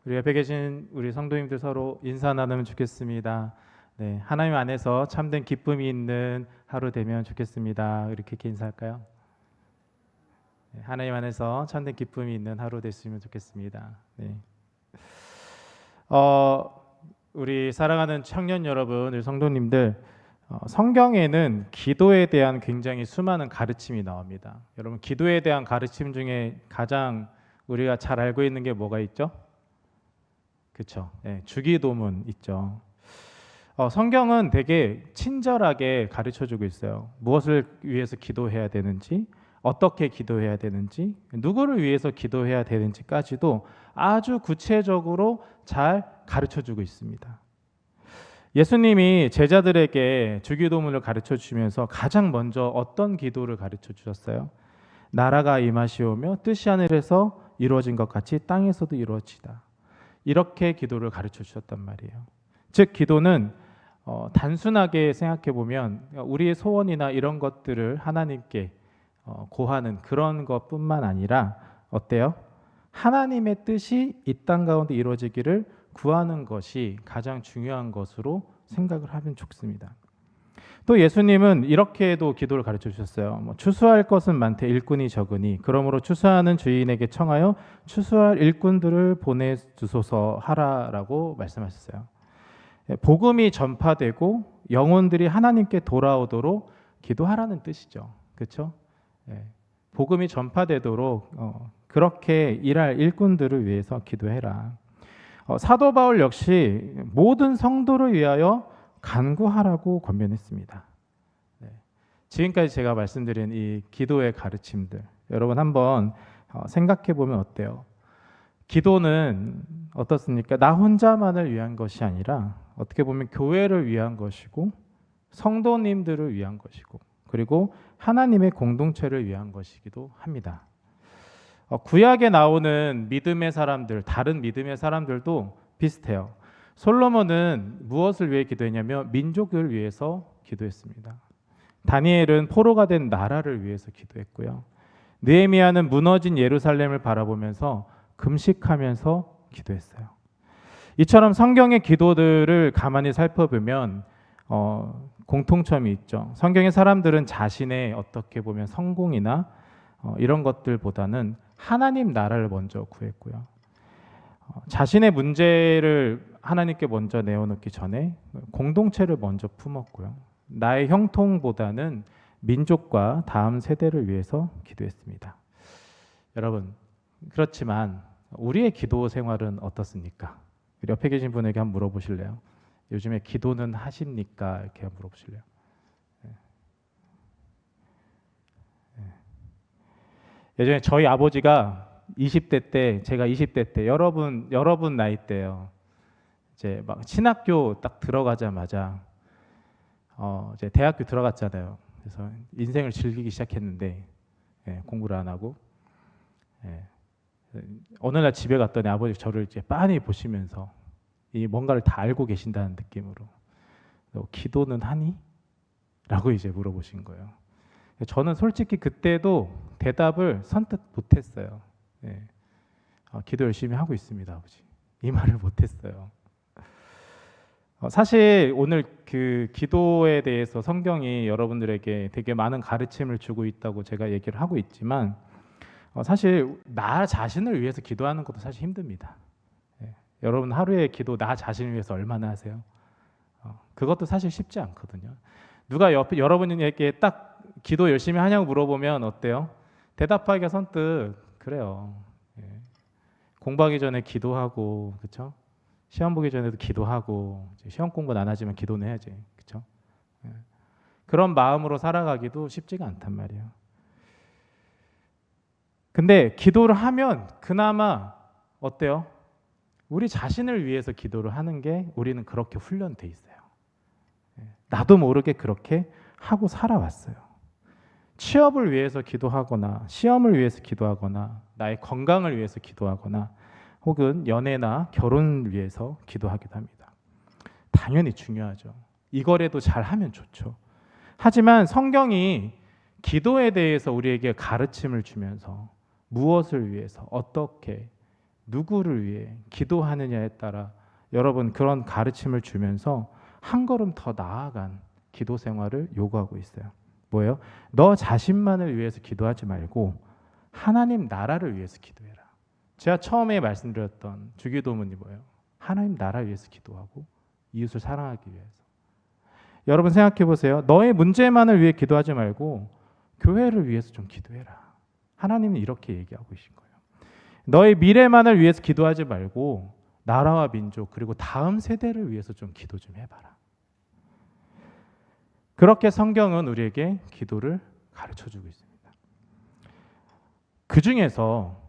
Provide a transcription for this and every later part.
우리 옆에 계신 우리 성도님들 서로 인사 나누면 좋겠습니다. 네, 하나님 안에서 참된 기쁨이 있는 하루 되면 좋겠습니다. 이렇게 인사할까요? 네, 하나님 안에서 참된 기쁨이 있는 하루 됐으면 좋겠습니다. 네. 우리 사랑하는 청년 여러분, 우리 성도님들, 성경에는 기도에 대한 굉장히 수많은 가르침이 나옵니다. 여러분, 기도에 대한 가르침 중에 가장 우리가 잘 알고 있는 게 뭐가 있죠? 그렇죠. 네, 주기도문 있죠. 성경은 되게 친절하게 가르쳐주고 있어요. 무엇을 위해서 기도해야 되는지, 어떻게 기도해야 되는지, 누구를 위해서 기도해야 되는지까지도 아주 구체적으로 잘 가르쳐주고 있습니다. 예수님이 제자들에게 주기도문을 가르쳐 주시면서 가장 먼저 어떤 기도를 가르쳐 주셨어요? 나라가 임하시오며 뜻이 하늘에서 이루어진 것 같이 땅에서도 이루어지다. 이렇게 기도를 가르쳐 주셨단 말이에요. 즉 기도는 단순하게 생각해 보면 우리의 소원이나 이런 것들을 하나님께 고하는 그런 것뿐만 아니라 어때요? 하나님의 뜻이 이 땅 가운데 이루어지기를 구하는 것이 가장 중요한 것으로 생각을 하면 좋습니다. 또 예수님은 이렇게도 기도를 가르쳐 주셨어요. 추수할 것은 많되 일꾼이 적으니 그러므로 추수하는 주인에게 청하여 추수할 일꾼들을 보내주소서 하라라고 말씀하셨어요. 복음이 전파되고 영혼들이 하나님께 돌아오도록 기도하라는 뜻이죠. 그렇죠? 복음이 전파되도록 그렇게 일할 일꾼들을 위해서 기도해라. 사도 바울 역시 모든 성도를 위하여 간구하라고 권면했습니다. 지금까지 제가 말씀드린 이 기도의 가르침들, 여러분 한번 생각해 보면 어때요? 기도는 어떻습니까? 나 혼자만을 위한 것이 아니라 어떻게 보면 교회를 위한 것이고 성도님들을 위한 것이고 그리고 하나님의 공동체를 위한 것이기도 합니다. 구약에 나오는 믿음의 사람들, 다른 믿음의 사람들도 비슷해요. 솔로몬은 무엇을 위해 기도했냐면 민족을 위해서 기도했습니다. 다니엘은 포로가 된 나라를 위해서 기도했고요. 느헤미야는 무너진 예루살렘을 바라보면서 금식하면서 기도했어요. 이처럼 성경의 기도들을 가만히 살펴보면 공통점이 있죠. 성경의 사람들은 자신의 어떻게 보면 성공이나 이런 것들보다는 하나님 나라를 먼저 구했고요. 자신의 문제를 하나님께 먼저 내어놓기 전에 공동체를 먼저 품었고요. 나의 형통보다는 민족과 다음 세대를 위해서 기도했습니다. 여러분, 그렇지만 우리의 기도 생활은 어떻습니까? 옆에 계신 분에게 한번 물어보실래요? 요즘에 기도는 하십니까? 이렇게 한번 물어보실래요? 예전에 저희 아버지가 20대 때, 제가 20대 때, 여러분 나이 때요. 이제 막 신학교 딱 들어가자마자 이제 대학교 들어갔잖아요. 그래서 인생을 즐기기 시작했는데 공부를 안 하고 어느 날 집에 갔더니 아버지 저를 이제 빤히 보시면서 이 뭔가를 다 알고 계신다는 느낌으로 기도는 하니? 라고 이제 물어보신 거예요. 저는 솔직히 그때도 대답을 선뜻 못했어요. 기도 열심히 하고 있습니다, 아버지. 이 말을 못했어요. 사실 오늘 그 기도에 대해서 성경이 여러분들에게 되게 많은 가르침을 주고 있다고 제가 얘기를 하고 있지만 사실 나 자신을 위해서 기도하는 것도 사실 힘듭니다. 여러분 하루에 기도 나 자신을 위해서 얼마나 하세요? 그것도 사실 쉽지 않거든요. 누가 여러분에게 딱 기도 열심히 하냐고 물어보면 어때요? 대답하기가 선뜻 그래요. 공부하기 전에 기도하고, 그렇죠? 시험 보기 전에도 기도하고, 시험 공부는 안 하지만 기도는 해야지, 그렇죠? 그런 마음으로 살아가기도 쉽지가 않단 말이에요. 근데 기도를 하면 그나마 어때요? 우리 자신을 위해서 기도를 하는 게 우리는 그렇게 훈련돼 있어요. 나도 모르게 그렇게 하고 살아왔어요. 취업을 위해서 기도하거나 시험을 위해서 기도하거나 나의 건강을 위해서 기도하거나 혹은 연애나 결혼을 위해서 기도하기도 합니다. 당연히 중요하죠. 이거라도 잘하면 좋죠. 하지만 성경이 기도에 대해서 우리에게 가르침을 주면서 무엇을 위해서 어떻게 누구를 위해 기도하느냐에 따라 여러분 그런 가르침을 주면서 한 걸음 더 나아간 기도 생활을 요구하고 있어요. 뭐예요? 너 자신만을 위해서 기도하지 말고 하나님 나라를 위해서 기도해라. 제가 처음에 말씀드렸던 주기도문이 뭐예요? 하나님 나라 위해서 기도하고 이웃을 사랑하기 위해서. 여러분 생각해 보세요. 너의 문제만을 위해 기도하지 말고 교회를 위해서 좀 기도해라. 하나님은 이렇게 얘기하고 계신 거예요. 너의 미래만을 위해서 기도하지 말고 나라와 민족 그리고 다음 세대를 위해서 좀 기도 좀 해봐라. 그렇게 성경은 우리에게 기도를 가르쳐주고 있습니다. 그 중에서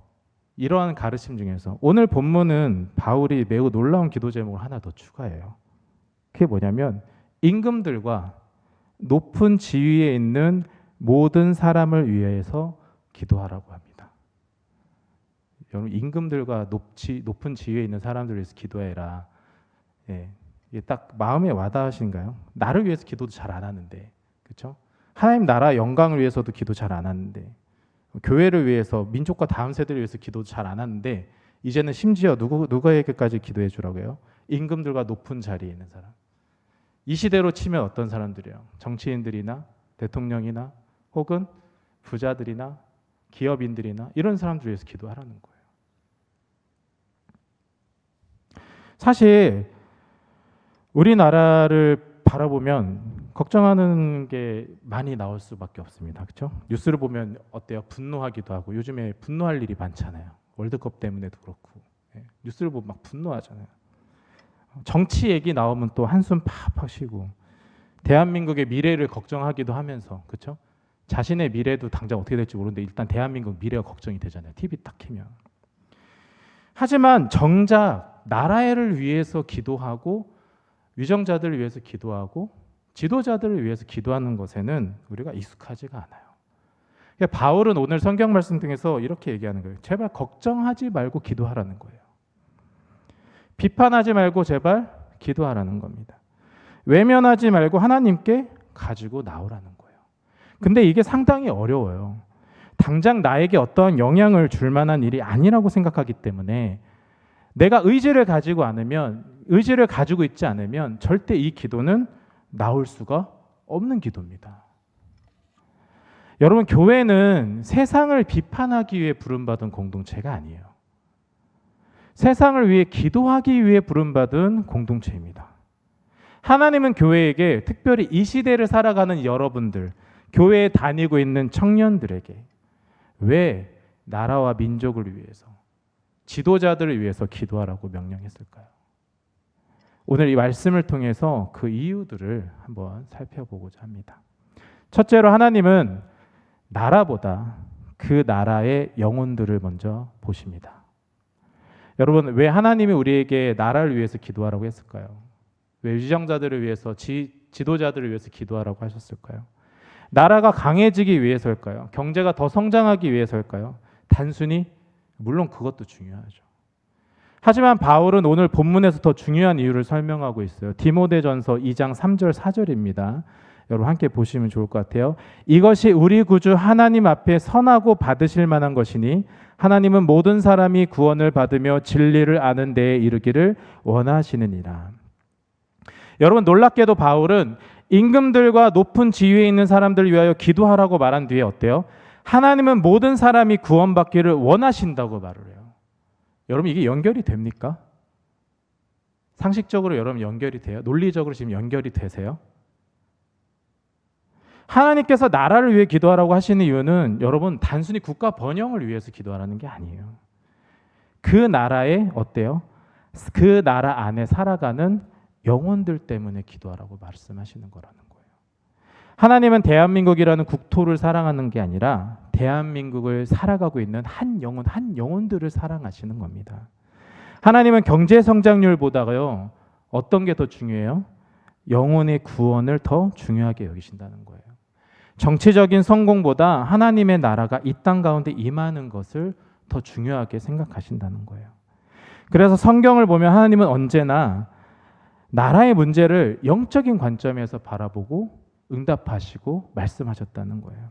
이러한 가르침 중에서 오늘 본문은 바울이 매우 놀라운 기도 제목을 하나 더 추가해요. 그게 뭐냐면 임금들과 높은 지위에 있는 모든 사람을 위해서 기도하라고 합니다. 여러분 임금들과 높은 지위에 있는 사람들을 위해서 기도해라. 예, 이게 딱 마음에 와닿으신가요? 나를 위해서 기도도 잘 안 하는데, 그렇죠? 하나님 나라 영광을 위해서도 기도 잘 안 하는데, 교회를 위해서 민족과 다음 세대를 위해서 기도도 잘 안 하는데, 이제는 심지어 누구에게까지 기도해 주라고요? 임금들과 높은 자리에 있는 사람. 이 시대로 치면 어떤 사람들이에요? 정치인들이나 대통령이나 혹은 부자들이나 기업인들이나 이런 사람들을 위해서 기도하라는 거예요. 사실 우리나라를 바라보면 걱정하는 게 많이 나올 수밖에 없습니다. 그렇죠? 뉴스를 보면 어때요? 분노하기도 하고 요즘에 분노할 일이 많잖아요. 월드컵 때문에도 그렇고 뉴스를 보면 막 분노하잖아요. 정치 얘기 나오면 또 한숨 팍팍 쉬고 대한민국의 미래를 걱정하기도 하면서 그렇죠? 자신의 미래도 당장 어떻게 될지 모르는데 일단 대한민국 미래가 걱정이 되잖아요. TV 딱 켜면. 하지만 정작 나라를 위해서 기도하고 위정자들을 위해서 기도하고 지도자들을 위해서 기도하는 것에는 우리가 익숙하지가 않아요. 그러니까 바울은 오늘 성경 말씀 중에서 이렇게 얘기하는 거예요. 제발 걱정하지 말고 기도하라는 거예요. 비판하지 말고 제발 기도하라는 겁니다. 외면하지 말고 하나님께 가지고 나오라는 거예요. 근데 이게 상당히 어려워요. 당장 나에게 어떠한 영향을 줄 만한 일이 아니라고 생각하기 때문에 내가 의지를 가지고 있지 않으면 절대 이 기도는 나올 수가 없는 기도입니다. 여러분, 교회는 세상을 비판하기 위해 부름받은 공동체가 아니에요. 세상을 위해 기도하기 위해 부름받은 공동체입니다. 하나님은 교회에게 특별히 이 시대를 살아가는 여러분들, 교회에 다니고 있는 청년들에게 왜 나라와 민족을 위해서, 지도자들을 위해서 기도하라고 명령했을까요? 오늘 이 말씀을 통해서 그 이유들을 한번 살펴보고자 합니다. 첫째로 하나님은 나라보다 그 나라의 영혼들을 먼저 보십니다. 여러분, 왜 하나님이 우리에게 나라를 위해서 기도하라고 했을까요? 왜 위정자들을 위해서, 지도자들을 위해서 기도하라고 하셨을까요? 나라가 강해지기 위해서일까요? 경제가 더 성장하기 위해서일까요? 단순히 물론 그것도 중요하죠. 하지만 바울은 오늘 본문에서 더 중요한 이유를 설명하고 있어요. 디모데전서 2장 3절 4절입니다. 여러분 함께 보시면 좋을 것 같아요. 이것이 우리 구주 하나님 앞에 선하고 받으실 만한 것이니 하나님은 모든 사람이 구원을 받으며 진리를 아는 데에 이르기를 원하시느니라. 여러분, 놀랍게도 바울은 임금들과 높은 지위에 있는 사람들을 위하여 기도하라고 말한 뒤에 어때요? 하나님은 모든 사람이 구원받기를 원하신다고 말을 해요. 여러분, 이게 연결이 됩니까? 상식적으로 여러분 연결이 돼요? 논리적으로 지금 연결이 되세요? 하나님께서 나라를 위해 기도하라고 하시는 이유는 여러분 단순히 국가 번영을 위해서 기도하라는 게 아니에요. 그 나라에 어때요? 그 나라 안에 살아가는 영혼들 때문에 기도하라고 말씀하시는 거라는 거예요. 하나님은 대한민국이라는 국토를 사랑하는 게 아니라 대한민국을 살아가고 있는 한 영혼들을 사랑하시는 겁니다. 하나님은 경제 성장률보다요 어떤 게 더 중요해요? 영혼의 구원을 더 중요하게 여기신다는 거예요. 정치적인 성공보다 하나님의 나라가 이 땅 가운데 임하는 것을 더 중요하게 생각하신다는 거예요. 그래서 성경을 보면 하나님은 언제나 나라의 문제를 영적인 관점에서 바라보고 응답하시고 말씀하셨다는 거예요.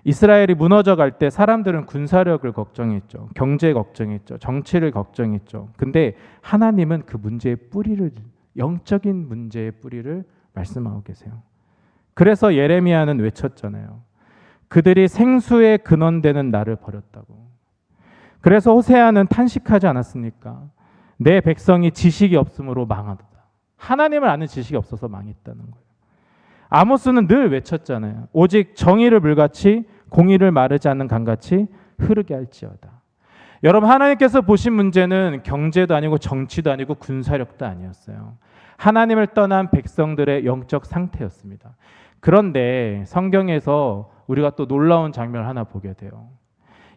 이스라엘이 무너져 갈 때 사람들은 군사력을 걱정했죠. 경제 걱정했죠. 정치를 걱정했죠. 근데 하나님은 그 문제의 뿌리를, 영적인 문제의 뿌리를 말씀하고 계세요. 그래서 예레미야는 외쳤잖아요. 그들이 생수의 근원되는 나를 버렸다고. 그래서 호세아는 탄식하지 않았습니까? 내 백성이 지식이 없으므로 망하다. 하나님을 아는 지식이 없어서 망했다는 거예요. 아모스는 늘 외쳤잖아요. 오직 정의를 물같이 공의를 마르지 않는 강같이 흐르게 할지어다. 여러분, 하나님께서 보신 문제는 경제도 아니고 정치도 아니고 군사력도 아니었어요. 하나님을 떠난 백성들의 영적 상태였습니다. 그런데 성경에서 우리가 또 놀라운 장면을 하나 보게 돼요.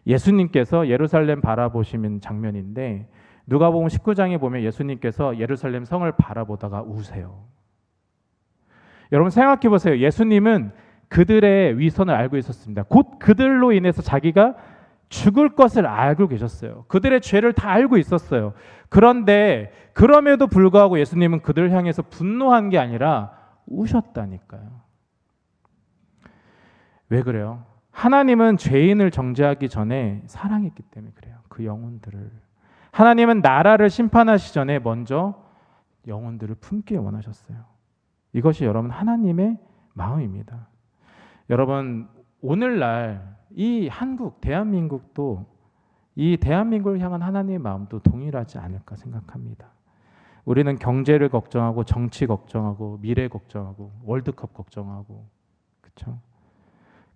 예수님께서 예루살렘 바라보시는 장면인데 누가복음 19장에 보면 예수님께서 예루살렘 성을 바라보다가 우세요. 여러분 생각해 보세요. 예수님은 그들의 위선을 알고 있었습니다. 곧 그들로 인해서 자기가 죽을 것을 알고 계셨어요. 그들의 죄를 다 알고 있었어요. 그런데 그럼에도 불구하고 예수님은 그들을 향해서 분노한 게 아니라 우셨다니까요. 왜 그래요? 하나님은 죄인을 정죄하기 전에 사랑했기 때문에 그래요. 그 영혼들을. 하나님은 나라를 심판하시기 전에 먼저 영혼들을 품기 원하셨어요. 이것이 여러분 하나님의 마음입니다. 여러분 오늘날 이 한국, 대한민국도 이 대한민국을 향한 하나님의 마음도 동일하지 않을까 생각합니다. 우리는 경제를 걱정하고 정치 걱정하고 미래 걱정하고 월드컵 걱정하고 그렇죠?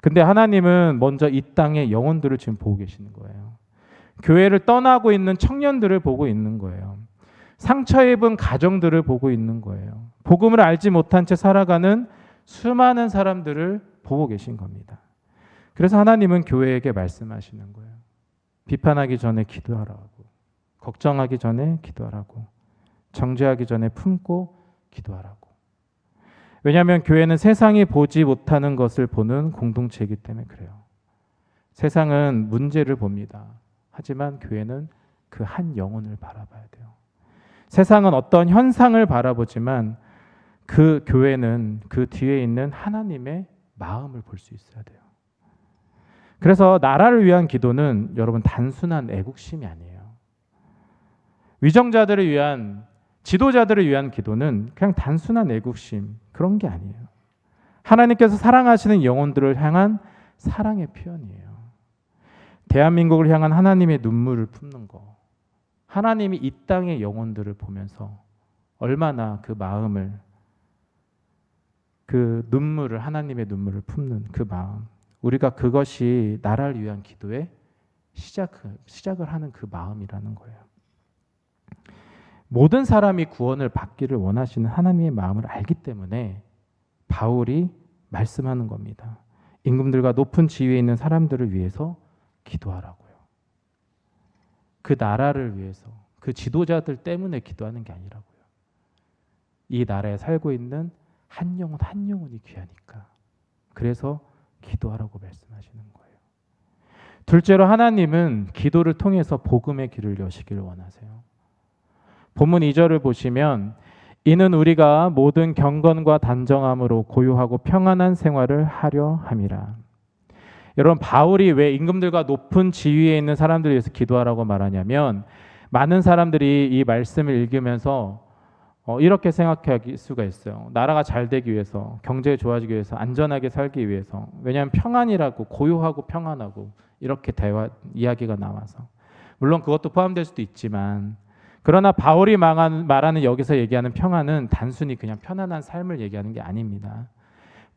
근데 하나님은 먼저 이 땅의 영혼들을 지금 보고 계시는 거예요. 교회를 떠나고 있는 청년들을 보고 있는 거예요. 상처 입은 가정들을 보고 있는 거예요. 복음을 알지 못한 채 살아가는 수많은 사람들을 보고 계신 겁니다. 그래서 하나님은 교회에게 말씀하시는 거예요. 비판하기 전에 기도하라고, 걱정하기 전에 기도하라고, 정죄하기 전에 품고 기도하라고. 왜냐하면 교회는 세상이 보지 못하는 것을 보는 공동체이기 때문에 그래요. 세상은 문제를 봅니다. 하지만 교회는 그 한 영혼을 바라봐야 돼요. 세상은 어떤 현상을 바라보지만 그 교회는 그 뒤에 있는 하나님의 마음을 볼 수 있어야 돼요. 그래서 나라를 위한 기도는 여러분 단순한 애국심이 아니에요. 위정자들을 위한, 지도자들을 위한 기도는 그냥 단순한 애국심 그런 게 아니에요. 하나님께서 사랑하시는 영혼들을 향한 사랑의 표현이에요. 대한민국을 향한 하나님의 눈물을 품는 거. 하나님이 이 땅의 영혼들을 보면서 얼마나 그 마음을, 그 눈물을, 하나님의 눈물을 품는 그 마음, 우리가 그것이 나라를 위한 기도의 시작을 하는 그 마음이라는 거예요. 모든 사람이 구원을 받기를 원하시는 하나님의 마음을 알기 때문에 바울이 말씀하는 겁니다. 임금들과 높은 지위에 있는 사람들을 위해서 기도하라고요. 그 나라를 위해서, 그 지도자들 때문에 기도하는 게 아니라고요. 이 나라에 살고 있는 한 영혼 한 영혼이 귀하니까. 그래서 기도하라고 말씀하시는 거예요. 둘째로 하나님은 기도를 통해서 복음의 길을 여시기를 원하세요. 본문 2절을 보시면 이는 우리가 모든 경건과 단정함으로 고요하고 평안한 생활을 하려 함이라. 여러분 바울이 왜 임금들과 높은 지위에 있는 사람들을 위해서 기도하라고 말하냐면 많은 사람들이 이 말씀을 읽으면서 이렇게 생각할 수가 있어요. 나라가 잘 되기 위해서, 경제 좋아지기 위해서, 안전하게 살기 위해서. 왜냐하면 평안이라고, 고요하고 평안하고 이렇게 이야기가 나와서. 물론 그것도 포함될 수도 있지만 그러나 바울이 말하는 여기서 얘기하는 평안은 단순히 그냥 편안한 삶을 얘기하는 게 아닙니다.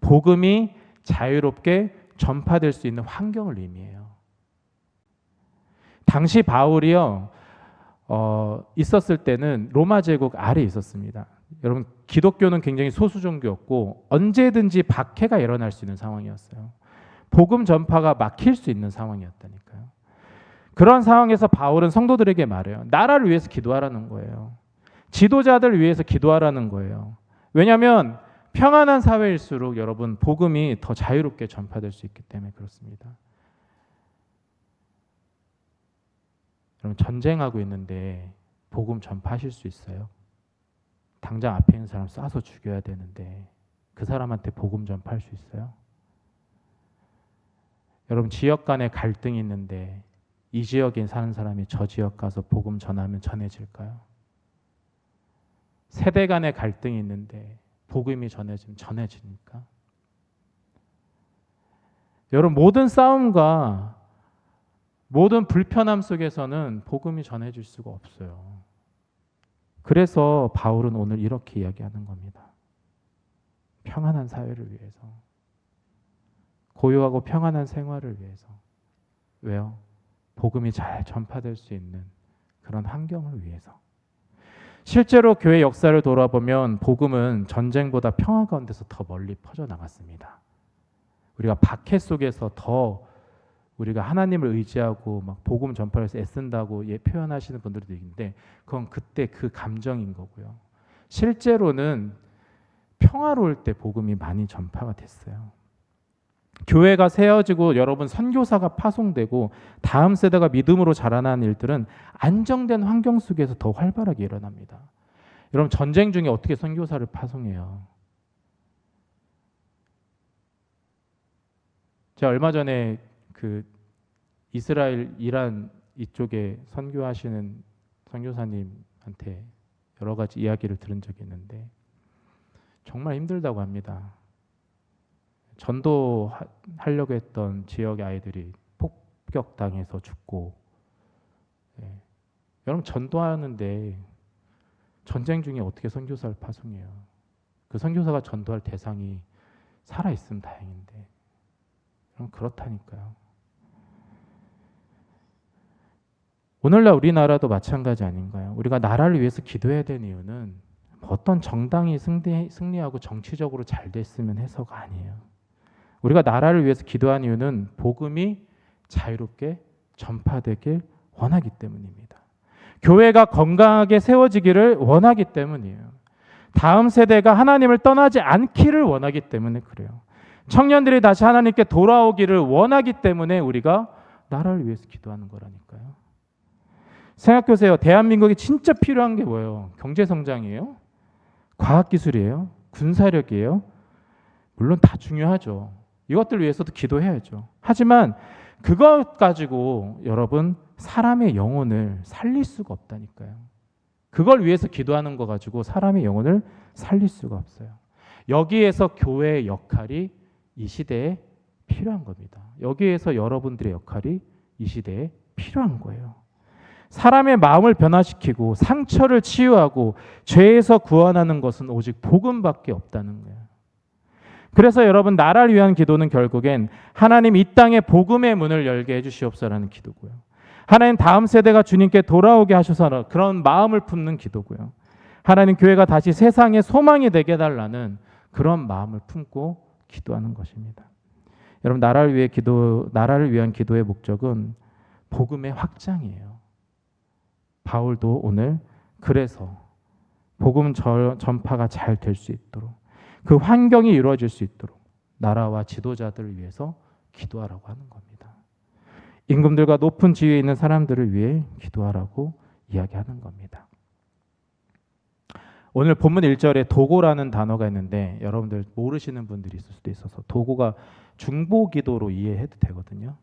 복음이 자유롭게 전파될 수 있는 환경을 의미해요. 당시 바울이요 있었을 때는 로마 제국 아래에 있었습니다. 여러분 기독교는 굉장히 소수 종교였고 언제든지 박해가 일어날 수 있는 상황이었어요. 복음 전파가 막힐 수 있는 상황이었다니까요. 그런 상황에서 바울은 성도들에게 말해요. 나라를 위해서 기도하라는 거예요. 지도자들을 위해서 기도하라는 거예요. 왜냐하면 평안한 사회일수록 여러분 복음이 더 자유롭게 전파될 수 있기 때문에 그렇습니다. 여러분 전쟁하고 있는데 복음 전파하실 수 있어요? 당장 앞에 있는 사람 쏴서 죽여야 되는데 그 사람한테 복음 전파할 수 있어요? 여러분 지역 간에 갈등이 있는데 이 지역에 사는 사람이 저 지역 가서 복음 전하면 전해질까요? 세대 간의 갈등이 있는데 복음이 전해지면 전해집니까? 여러분 모든 싸움과 모든 불편함 속에서는 복음이 전해질 수가 없어요. 그래서 바울은 오늘 이렇게 이야기하는 겁니다. 평안한 사회를 위해서, 고요하고 평안한 생활을 위해서. 왜요? 복음이 잘 전파될 수 있는 그런 환경을 위해서. 실제로 교회 역사를 돌아보면 복음은 전쟁보다 평화 가운데서 더 멀리 퍼져나갔습니다. 우리가 박해 속에서 더 우리가 하나님을 의지하고 막 복음 전파를 해서 애쓴다고 표현하시는 분들도 있는데 그건 그때 그 감정인 거고요. 실제로는 평화로울 때 복음이 많이 전파가 됐어요. 교회가 세워지고 여러분 선교사가 파송되고 다음 세대가 믿음으로 자라나는 일들은 안정된 환경 속에서 더 활발하게 일어납니다. 여러분 전쟁 중에 어떻게 선교사를 파송해요? 제가 얼마 전에 그 이스라엘, 이란 이쪽에 선교하시는 선교사님한테 여러 가지 이야기를 들은 적이 있는데 정말 힘들다고 합니다. 전도하려고 했던 지역의 아이들이 폭격당해서 죽고, 여러분 전도하는데 전쟁 중에 어떻게 선교사를 파송해요? 그 선교사가 전도할 대상이 살아있으면 다행인데 그럼 그렇다니까요. 오늘날 우리나라도 마찬가지 아닌가요? 우리가 나라를 위해서 기도해야 되는 이유는 어떤 정당이 승리하고 정치적으로 잘 됐으면 해서가 아니에요. 우리가 나라를 위해서 기도하는 이유는 복음이 자유롭게 전파되길 원하기 때문입니다. 교회가 건강하게 세워지기를 원하기 때문이에요. 다음 세대가 하나님을 떠나지 않기를 원하기 때문에 그래요. 청년들이 다시 하나님께 돌아오기를 원하기 때문에 우리가 나라를 위해서 기도하는 거라니까요. 생각해보세요. 대한민국이 진짜 필요한 게 뭐예요? 경제성장이에요? 과학기술이에요? 군사력이에요? 물론 다 중요하죠. 이것들 위해서도 기도해야죠. 하지만 그것 가지고 여러분 사람의 영혼을 살릴 수가 없다니까요. 그걸 위해서 기도하는 거 가지고 사람의 영혼을 살릴 수가 없어요. 여기에서 교회의 역할이 이 시대에 필요한 겁니다. 여기에서 여러분들의 역할이 이 시대에 필요한 거예요. 사람의 마음을 변화시키고 상처를 치유하고 죄에서 구원하는 것은 오직 복음밖에 없다는 거예요. 그래서 여러분 나라를 위한 기도는 결국엔 하나님 이 땅에 복음의 문을 열게 해주시옵소서라는 기도고요. 하나님 다음 세대가 주님께 돌아오게 하셔서 그런 마음을 품는 기도고요. 하나님 교회가 다시 세상의 소망이 되게 해달라는 그런 마음을 품고 기도하는 것입니다. 여러분 나라를 위한 기도의 목적은 복음의 확장이에요. 바울도 오늘 그래서 복음 전파가 잘 될 수 있도록 그 환경이 이루어질 수 있도록 나라와 지도자들을 위해서 기도하라고 하는 겁니다. 임금들과 높은 지위에 있는 사람들을 위해 기도하라고 이야기하는 겁니다. 오늘 본문 1절에 도고라는 단어가 있는데 여러분들 모르시는 분들이 있을 수도 있어서 도고가 중보기도로 이해해도 되거든요.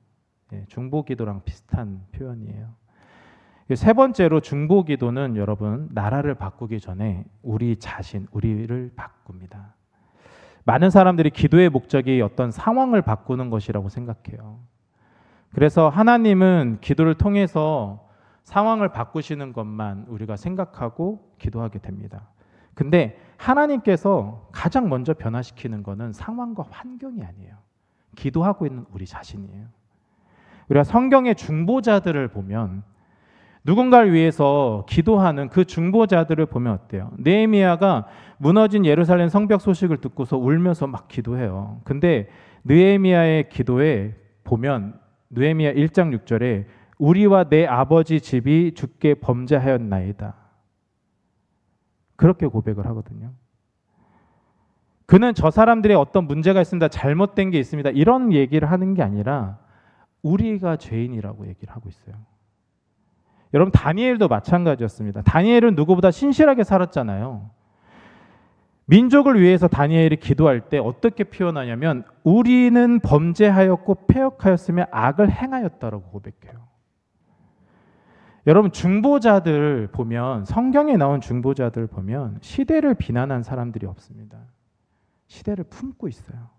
중보기도랑 비슷한 표현이에요. 세 번째로 중보기도는 여러분 나라를 바꾸기 전에 우리 자신, 우리를 바꿉니다. 많은 사람들이 기도의 목적이 어떤 상황을 바꾸는 것이라고 생각해요. 그래서 하나님은 기도를 통해서 상황을 바꾸시는 것만 우리가 생각하고 기도하게 됩니다. 근데 하나님께서 가장 먼저 변화시키는 것은 상황과 환경이 아니에요. 기도하고 있는 우리 자신이에요. 우리가 성경의 중보자들을 보면 누군가를 위해서 기도하는 그 중보자들을 보면 어때요? 느헤미야가 무너진 예루살렘 성벽 소식을 듣고서 울면서 막 기도해요. 근데 느헤미야의 기도에 보면 느헤미야 1장 6절에 우리와 내 아버지 집이 주께 범죄하였나이다. 그렇게 고백을 하거든요. 그는 저 사람들의 어떤 문제가 있습니다. 잘못된 게 있습니다. 이런 얘기를 하는 게 아니라 우리가 죄인이라고 얘기를 하고 있어요. 여러분 다니엘도 마찬가지였습니다. 다니엘은 누구보다 신실하게 살았잖아요. 민족을 위해서 다니엘이 기도할 때 어떻게 표현하냐면 우리는 범죄하였고 패역하였으며 악을 행하였다라고 고백해요. 여러분 중보자들 보면 성경에 나온 중보자들 보면 시대를 비난한 사람들이 없습니다. 시대를 품고 있어요.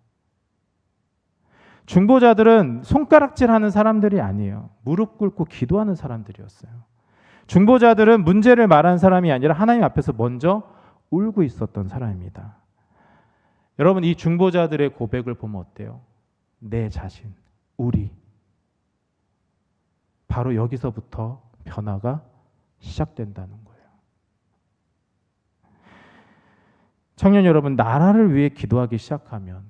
중보자들은 손가락질하는 사람들이 아니에요. 무릎 꿇고 기도하는 사람들이었어요. 중보자들은 문제를 말한 사람이 아니라 하나님 앞에서 먼저 울고 있었던 사람입니다. 여러분 이 중보자들의 고백을 보면 어때요? 내 자신, 우리. 바로 여기서부터 변화가 시작된다는 거예요. 청년 여러분, 나라를 위해 기도하기 시작하면,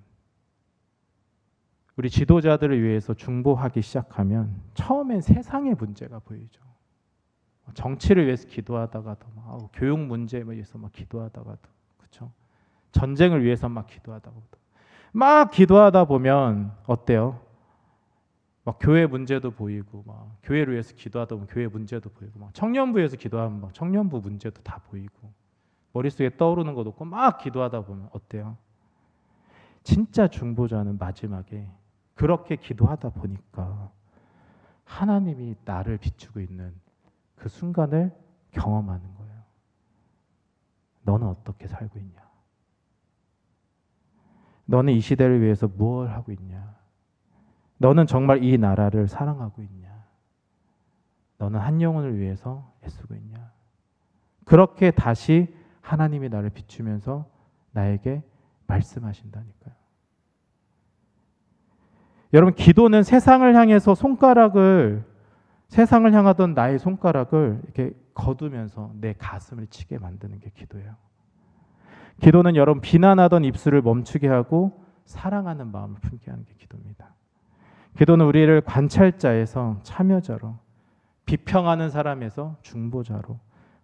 우리 지도자들을 위해서 중보하기 시작하면 처음엔 세상의 문제가 보이죠. 정치를 위해서 기도하다가도 교육 문제에 위해서 막 기도하다가도 그렇죠. 전쟁을 위해서 막 기도하다가도 막 기도하다 보면 어때요? 막 교회 문제도 보이고 막 교회를 위해서 기도하다 보면 교회 문제도 보이고 막 청년부에서 기도하면 막 청년부 문제도 다 보이고 머릿속에 떠오르는 것도 없고 막 기도하다 보면 어때요? 진짜 중보자는 마지막에 그렇게 기도하다 보니까 하나님이 나를 비추고 있는 그 순간을 경험하는 거예요. 너는 어떻게 살고 있냐? 너는 이 시대를 위해서 무엇을 하고 있냐? 너는 정말 이 나라를 사랑하고 있냐? 너는 한 영혼을 위해서 애쓰고 있냐? 그렇게 다시 하나님이 나를 비추면서 나에게 말씀하신다니까요. 여러분 기도는 세상을 향해서 세상을 향하던 나의 손가락을 이렇게 거두면서 내 가슴을 치게 만드는 게 기도예요. 기도는 여러분 비난하던 입술을 멈추게 하고 사랑하는 마음을 품게 하는 게 기도입니다. 기도는 우리를 관찰자에서 참여자로, 비평하는 사람에서 중보자로,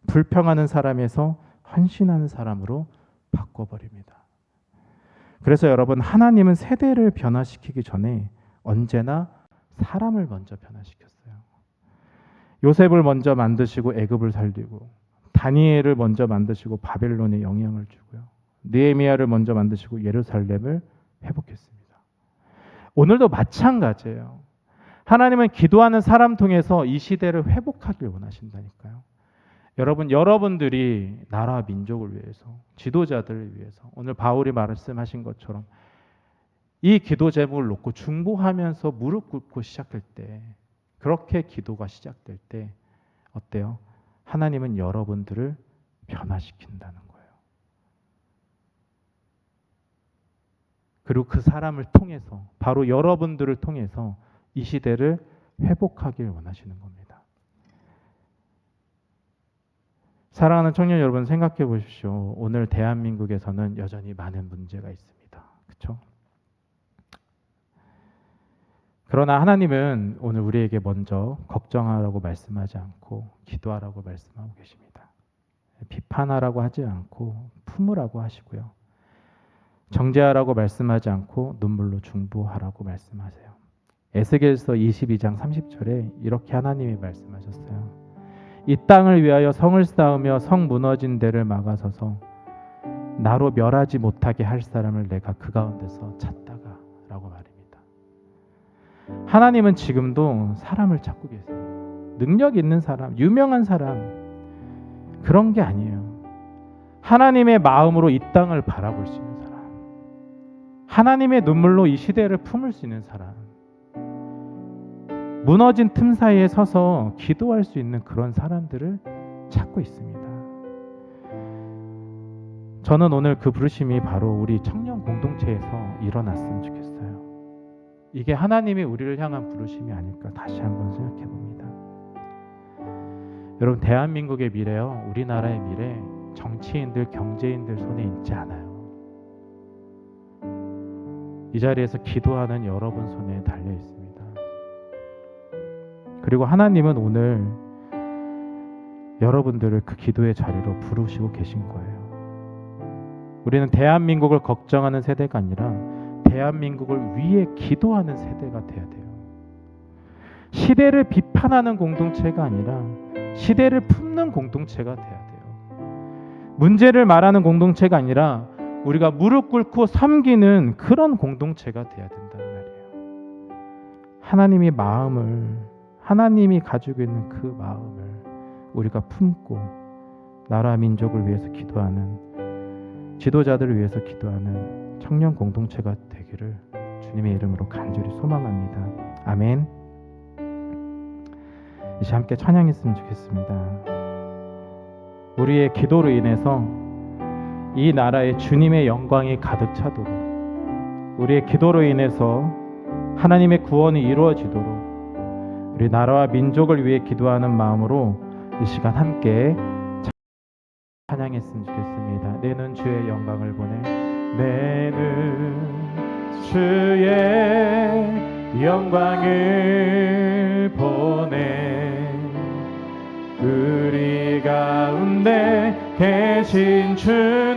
불평하는 사람에서 헌신하는 사람으로 바꿔버립니다. 그래서 여러분 하나님은 세대를 변화시키기 전에 언제나 사람을 먼저 변화시켰어요. 요셉을 먼저 만드시고 애굽을 살리고, 다니엘을 먼저 만드시고 바벨론에 영향을 주고요. 느헤미야를 먼저 만드시고 예루살렘을 회복했습니다. 오늘도 마찬가지예요. 하나님은 기도하는 사람 통해서 이 시대를 회복하길 원하신다니까요. 여러분들이 나라 민족을 위해서, 지도자들을 위해서 오늘 바울이 말씀하신 것처럼 이 기도 제목을 놓고 중보하면서 무릎 꿇고 시작할 때, 그렇게 기도가 시작될 때 어때요? 하나님은 여러분들을 변화시킨다는 거예요. 그리고 그 사람을 통해서, 바로 여러분들을 통해서 이 시대를 회복하길 원하시는 겁니다. 사랑하는 청년 여러분, 생각해 보십시오. 오늘 대한민국에서는 여전히 많은 문제가 있습니다. 그렇죠? 그러나 하나님은 오늘 우리에게 먼저 걱정하라고 말씀하지 않고 기도하라고 말씀하고 계십니다. 비판하라고 하지 않고 품으라고 하시고요. 정죄하라고 말씀하지 않고 눈물로 중보하라고 말씀하세요. 에스겔서 22장 30절에 이렇게 하나님이 말씀하셨어요. 이 땅을 위하여 성을 쌓으며 성 무너진 데를 막아서서 나로 멸하지 못하게 할 사람을 내가 그 가운데서 찾다가 라고 말입니다. 하나님은 지금도 사람을 찾고 계세요. 능력 있는 사람, 유명한 사람, 그런 게 아니에요. 하나님의 마음으로 이 땅을 바라볼 수 있는 사람, 하나님의 눈물로 이 시대를 품을 수 있는 사람, 무너진 틈 사이에 서서 기도할 수 있는 그런 사람들을 찾고 있습니다. 저는 오늘 그 부르심이 바로 우리 청년 공동체에서 일어났으면 좋겠어요. 이게 하나님이 우리를 향한 부르심이 아닐까 다시 한번 생각해 봅니다. 여러분 대한민국의 미래요, 우리나라의 미래 정치인들, 경제인들 손에 있지 않아요. 이 자리에서 기도하는 여러분 손에 달려 있습니다. 그리고 하나님은 오늘 여러분들을 그 기도의 자리로 부르시고 계신 거예요. 우리는 대한민국을 걱정하는 세대가 아니라 대한민국을 위해 기도하는 세대가 돼야 돼요. 시대를 비판하는 공동체가 아니라 시대를 품는 공동체가 돼야 돼요. 문제를 말하는 공동체가 아니라 우리가 무릎 꿇고 섬기는 그런 공동체가 돼야 된단 말이에요. 하나님이 가지고 있는 그 마음을 우리가 품고 나라 민족을 위해서 기도하는, 지도자들을 위해서 기도하는 청년 공동체가 되기를 주님의 이름으로 간절히 소망합니다. 아멘. 이제 함께 찬양했으면 좋겠습니다. 우리의 기도로 인해서 이 나라에 주님의 영광이 가득 차도록, 우리의 기도로 인해서 하나님의 구원이 이루어지도록 우리 나라와 민족을 위해 기도하는 마음으로 이 시간 함께 찬양했으면 좋겠습니다. 내는 주의 영광을 보내, 내는 주의 영광을 보내, 우리 가운데 계신 주님,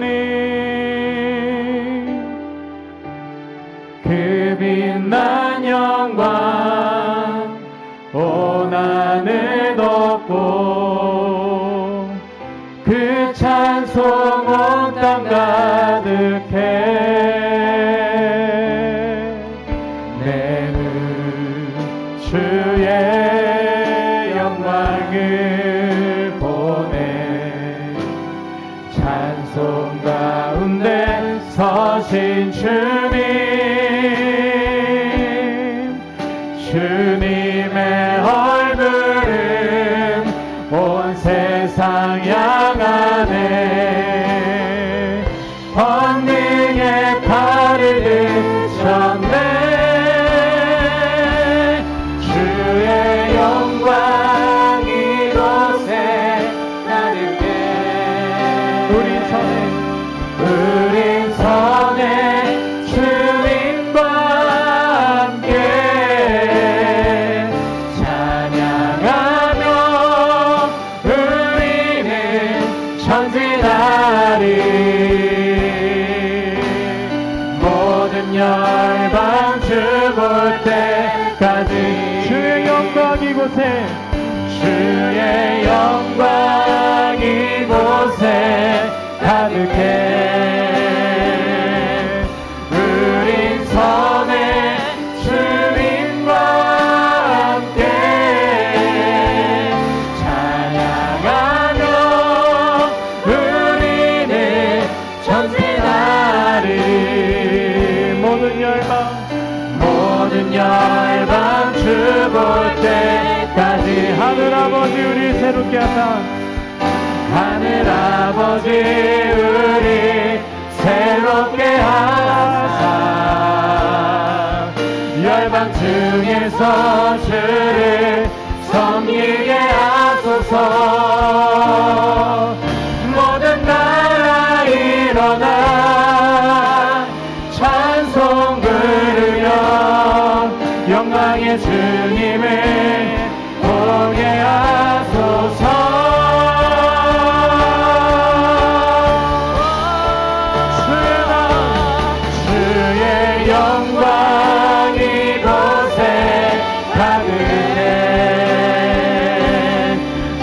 그 빛난 영광 온 하늘 덮고 그 찬송 온 땅 가득해. 내는 주의 영광을 보내, 찬송 가운데 서신 주님의 얼굴은 온 세상 향하네. 권능의 팔을 드셨네. 주의 영광 이곳에 가득해. 우린 선에 주님과 함께 찬양하며 우리는 전진하리. 모든 열방 주 볼 때까지 주의 영광 이곳에, 주의 영광 이곳에 가득해. 우린 선에 주님과 함께 찬양하며 우리는 전진하리. 모든 열방 주 볼 때까지 하늘 아버지 우리 새롭게 하사, 하늘 아버지 우리 새롭게 하사, 열방 중에서 주를 섬기게 하소서. 모든 나라 일어나 찬송 부르며 영광의 주님을 보게 하소서. 주의 영광 이곳에 가득해.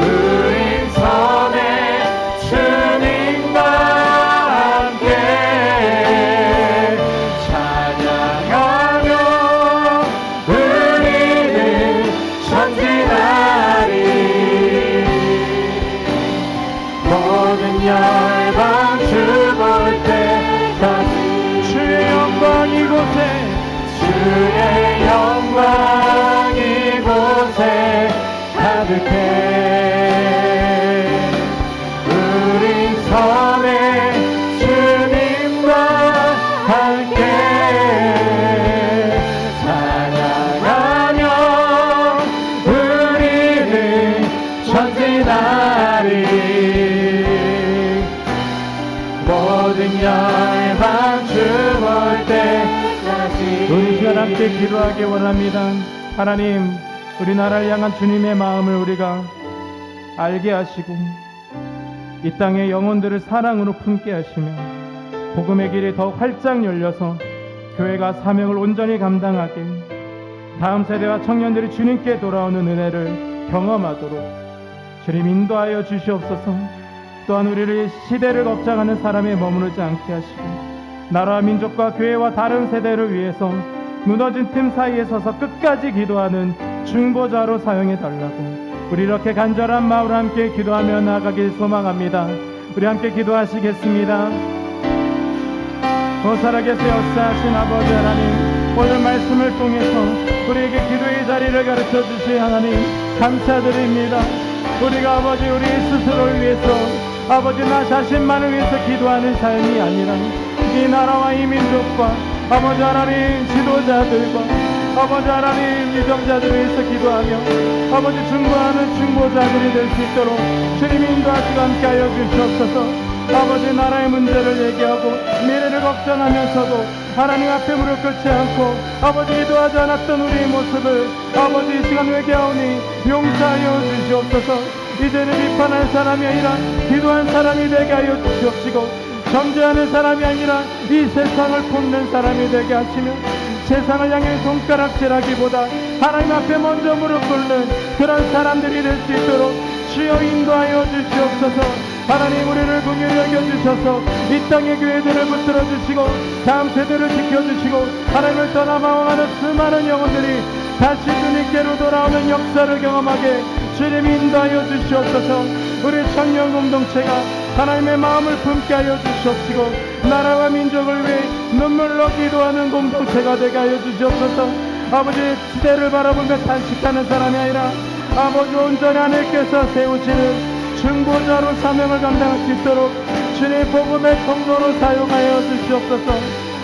우린 선에 주님과 함께 찬양하며 우리는 전진하리. 모든 열방 주 볼 때까지 주의 영광 이곳에, 주의 영광 이곳에 가득해. 우린 선에 주님과 함께 찬양하며 우리는 전진하리. 모든 열방 주 볼 때까지 우리 시간 함께 기도하기 원합니다. 하나님, 우리나라를 향한 주님의 마음을 우리가 알게 하시고 이 땅의 영혼들을 사랑으로 품게 하시며 복음의 길이 더 활짝 열려서 교회가 사명을 온전히 감당하게, 다음 세대와 청년들이 주님께 돌아오는 은혜를 경험하도록 주님 인도하여 주시옵소서. 또한 우리를 시대를 겁장하는 사람에 머무르지 않게 하시고 나라와 민족과 교회와 다른 세대를 위해서 무너진 틈 사이에 서서 끝까지 기도하는 중보자로 사용해 달라고 우리 이렇게 간절한 마음으로 함께 기도하며 나아가길 소망합니다. 우리 함께 기도하시겠습니다. 살아계세요 역사하신 아버지 하나님, 오늘 말씀을 통해서 우리에게 기도의 자리를 가르쳐 주신 하나님 감사드립니다. 우리가 아버지 우리 스스로를 위해서, 아버지 나 자신만을 위해서 기도하는 삶이 아니라 이 나라와 이 민족과 아버지 하나님 지도자들과 아버지 하나님 위정자들을 위해서 기도하며 아버지 중보하는 중보자들이 될 수 있도록 주님 인도하시고 함께하여 주시옵소서. 아버지 나라의 문제를 얘기하고 미래를 걱정하면서도 하나님 앞에 무릎 꿇지 않고 아버지 기도하지 않았던 우리의 모습을 아버지 이 시간 회개하오니 용서하여 주시옵소서. 이제는 비판할 사람이 아니라 기도한 사람이 되게 하여 주시옵시고, 정죄하는 사람이 아니라 이 세상을 품는 사람이 되게 하시며, 세상을 향해 손가락질하기보다 하나님 앞에 먼저 무릎 꿇는 그런 사람들이 될 수 있도록 주여 인도하여 주시옵소서. 하나님 우리를 긍휼히 여겨주셔서 이 땅의 교회들을 붙들어 주시고 다음 세대를 지켜주시고 하나님을 떠나 망하는 수많은 영혼들이 다시 주님께로 돌아오는 역사를 경험하게 주님 인도하여 주시옵소서. 우리 청년 공동체가 하나님의 마음을 품게 하여 주시옵시고 나라와 민족을 위해 눈물로 기도하는 공동체가 되게 하여 주시옵소서. 아버지 시대를 바라보며 단식하는 사람이 아니라 아버지 온전히 하나님께서 세우시는 중보자로 사명을 감당할 수 있도록 주님 복음의 통로로 사용하여 주시옵소서.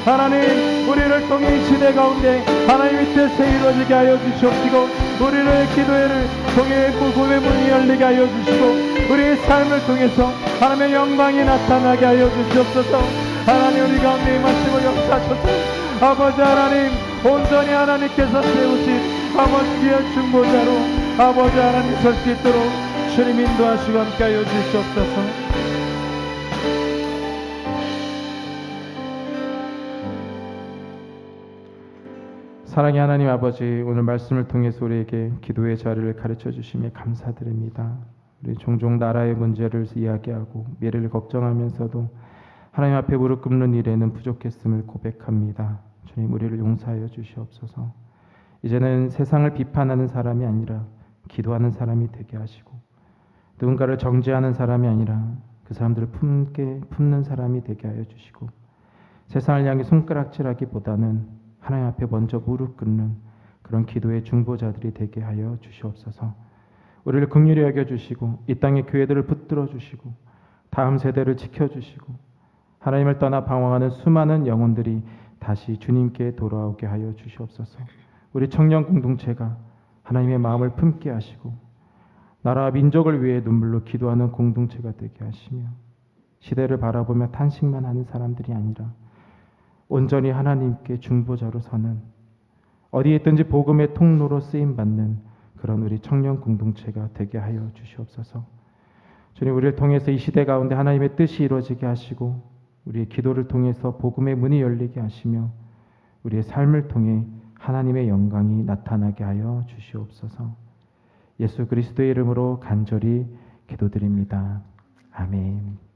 하나님 우리를 통해 이 시대 가운데 하나님의 뜻에 이루어지게 하여 주시옵시고, 우리의 기도회를 통해 복음의 문이 열리게 하여 주시고 우리의 삶을 통해서 하나님의 영광이 나타나게 하여 주시옵소서. 하나님 우리 가운데 임하시고 역사하소서. 아버지 하나님 온전히 하나님께서 세우신 아버지 귀한 중보자로 아버지 하나님 설 수 있도록 주님 인도하시고 함께하여 주시옵소서. 사랑의 하나님 아버지, 오늘 말씀을 통해서 우리에게 기도의 자리를 가르쳐 주시며 감사드립니다. 우리 종종 나라의 문제를 이야기하고 미래를 걱정하면서도 하나님 앞에 무릎 꿇는 일에는 부족했음을 고백합니다. 주님 우리를 용서하여 주시옵소서. 이제는 세상을 비판하는 사람이 아니라 기도하는 사람이 되게 하시고, 누군가를 정죄하는 사람이 아니라 그 사람들을 품는 사람이 되게 하여 주시고, 세상을 향해 손가락질하기보다는 하나님 앞에 먼저 무릎 꿇는 그런 기도의 중보자들이 되게 하여 주시옵소서. 우리를 긍휼히 여겨주시고 이 땅의 교회들을 붙들어 주시고 다음 세대를 지켜주시고 하나님을 떠나 방황하는 수많은 영혼들이 다시 주님께 돌아오게 하여 주시옵소서. 우리 청년 공동체가 하나님의 마음을 품게 하시고 나라와 민족을 위해 눈물로 기도하는 공동체가 되게 하시며, 시대를 바라보며 탄식만 하는 사람들이 아니라 온전히 하나님께 중보자로 서는, 어디에 있든지 복음의 통로로 쓰임받는 그런 우리 청년 공동체가 되게 하여 주시옵소서. 주님 우리를 통해서 이 시대 가운데 하나님의 뜻이 이루어지게 하시고 우리의 기도를 통해서 복음의 문이 열리게 하시며 우리의 삶을 통해 하나님의 영광이 나타나게 하여 주시옵소서. 예수 그리스도의 이름으로 간절히 기도드립니다. 아멘.